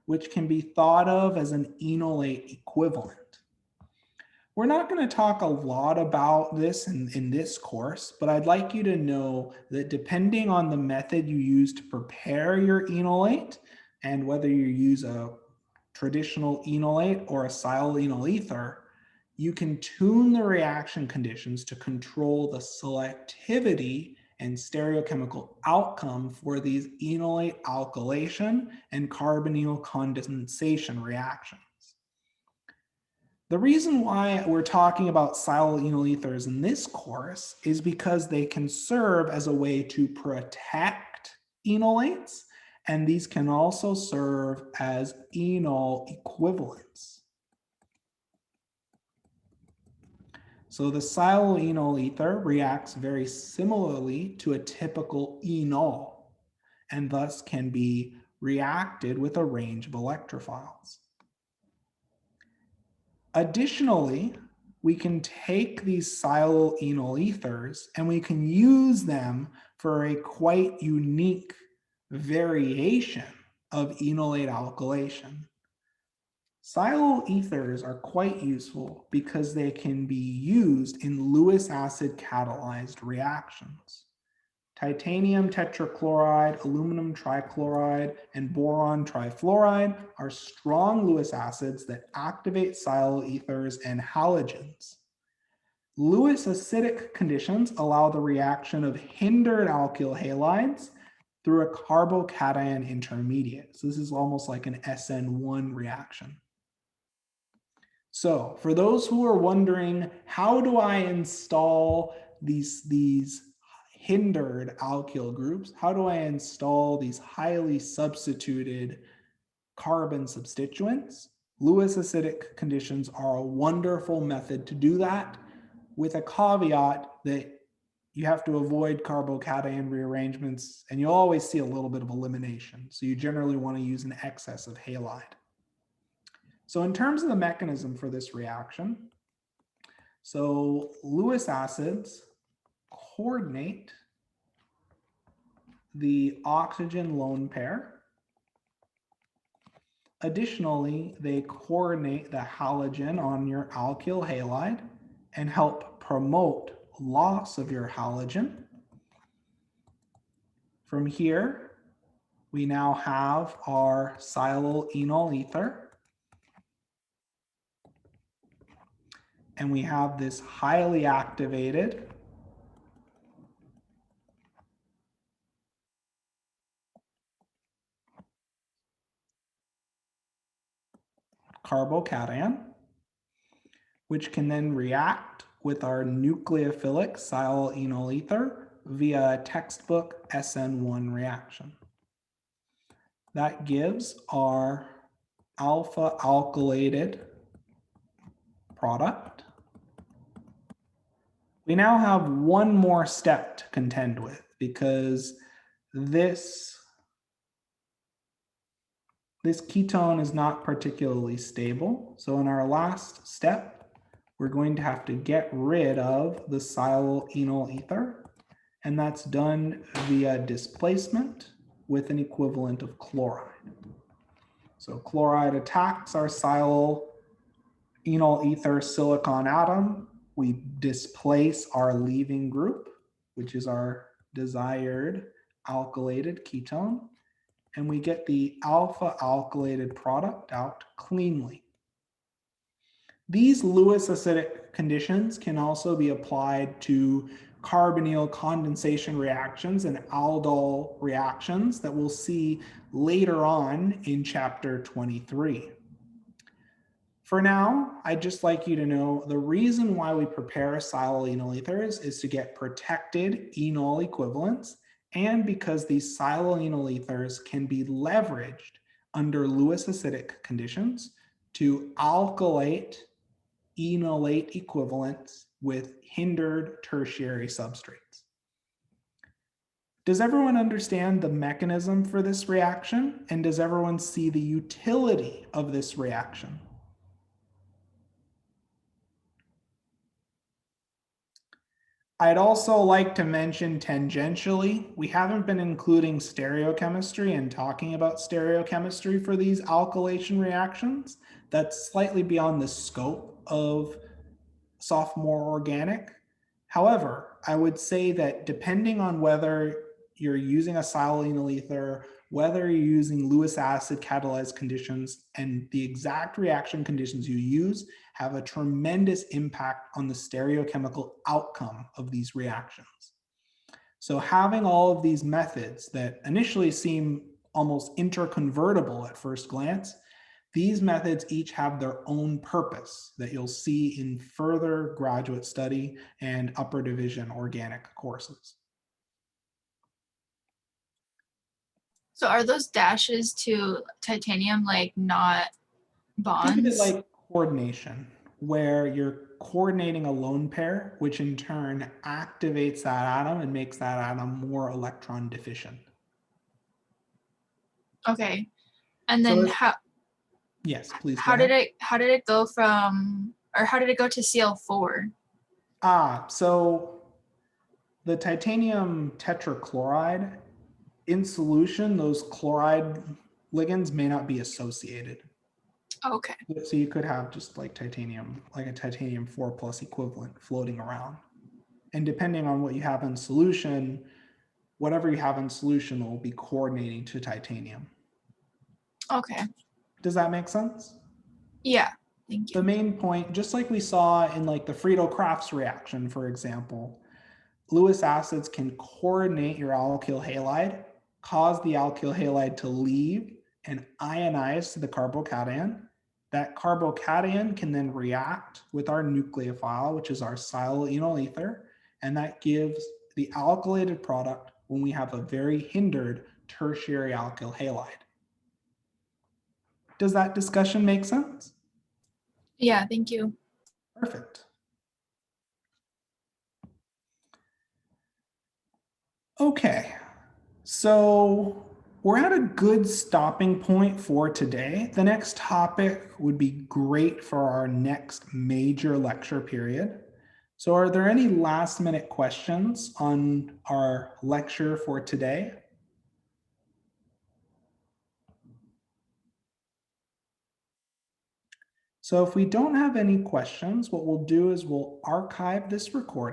A: which can be thought of as an enolate equivalent. We're not going to talk a lot about this in this course, but I'd like you to know that depending on the method you use to prepare your enolate, and whether you use a traditional enolate or a Silo-Enol ether, you can tune the reaction conditions to control the selectivity and stereochemical outcome for these enolate alkylation and carbonyl condensation reactions. The reason why we're talking about Silo-Enol ethers in this course is because they can serve as a way to protect enolates, and these can also serve as enol equivalents. So the Silo-Enol ether reacts very similarly to a typical enol, and thus can be reacted with a range of electrophiles. Additionally, we can take these Silo-Enol ethers and we can use them for a quite unique variation of enolate alkylation. Silo ethers are quite useful because they can be used in Lewis acid catalyzed reactions. Titanium tetrachloride, aluminum trichloride, and boron trifluoride are strong Lewis acids that activate Silo ethers and halogens. Lewis acidic conditions allow the reaction of hindered alkyl halides through a carbocation intermediate. So this is almost like an Sn1 reaction. So for those who are wondering, how do I install these hindered alkyl groups? How do I install these highly substituted carbon substituents? Lewis acidic conditions are a wonderful method to do that, with a caveat that you have to avoid carbocation rearrangements, and you'll always see a little bit of elimination. So you generally want to use an excess of halide. So in terms of the mechanism for this reaction, so Lewis acids coordinate the oxygen lone pair. Additionally, they coordinate the halogen on your alkyl halide and help promote loss of your halogen. From here, we now have our Silo-Enol ether. And we have this highly activated carbocation, which can then react with our nucleophilic Silo-Enol ether via a textbook Sn1 reaction. That gives our alpha alkylated product. We now have one more step to contend with, because this ketone is not particularly stable. So in our last step, we're going to have to get rid of the Silo-Enol ether, and that's done via displacement with an equivalent of chloride. So chloride attacks our Silo-Enol ether silicon atom. We displace our leaving group, which is our desired alkylated ketone, and we get the alpha alkylated product out cleanly. These Lewis acidic conditions can also be applied to carbonyl condensation reactions and aldol reactions that we'll see later on in chapter 23. For now, I'd just like you to know the reason why we prepare Silo-Enol ethers is to get protected enol equivalents and because these Silo-Enol Ethers can be leveraged under Lewis acidic conditions to alkylate enolate equivalents with hindered tertiary substrates. Does everyone understand the mechanism for this reaction? And does everyone see the utility of this reaction? I'd also like to mention tangentially, we haven't been including stereochemistry and talking about stereochemistry for these alkylation reactions. That's slightly beyond the scope of sophomore organic. However, I would say that depending on whether you're using a Silo-Enol ether, whether you're using Lewis acid catalyzed conditions, and the exact reaction conditions you use have a tremendous impact on the stereochemical outcome of these reactions. So having all of these methods that initially seem almost interconvertible at first glance, these methods each have their own purpose that you'll see in further graduate study and upper division organic courses.
B: So are those dashes to titanium like not bonds?
A: Think of it like coordination, where you're coordinating a lone pair, which in turn activates that atom and makes that atom more electron deficient.
B: Okay. And then
A: So yes, please.
B: how did it go from, or how did it go to Cl4?
A: So the titanium tetrachloride in solution, those chloride ligands may not be associated.
B: Okay.
A: So you could have just like titanium, like a titanium 4+ equivalent floating around. And depending on what you have in solution, whatever you have in solution will be coordinating to titanium.
B: Okay.
A: Does that make sense?
B: Yeah, thank you.
A: The main point, just like we saw in like the Friedel-Crafts reaction, for example, Lewis acids can coordinate your alkyl halide, cause the alkyl halide to leave and ionize to the carbocation. That carbocation can then react with our nucleophile, which is our Silo-Enol ether, and that gives the alkylated product when we have a very hindered tertiary alkyl halide. Does that discussion make sense?
B: Yeah, thank you.
A: Perfect. Okay, so we're at a good stopping point for today. The next topic would be great for our next major lecture period. So are there any last minute questions on our lecture for today? So if we don't have any questions, what we'll do is we'll archive this recording.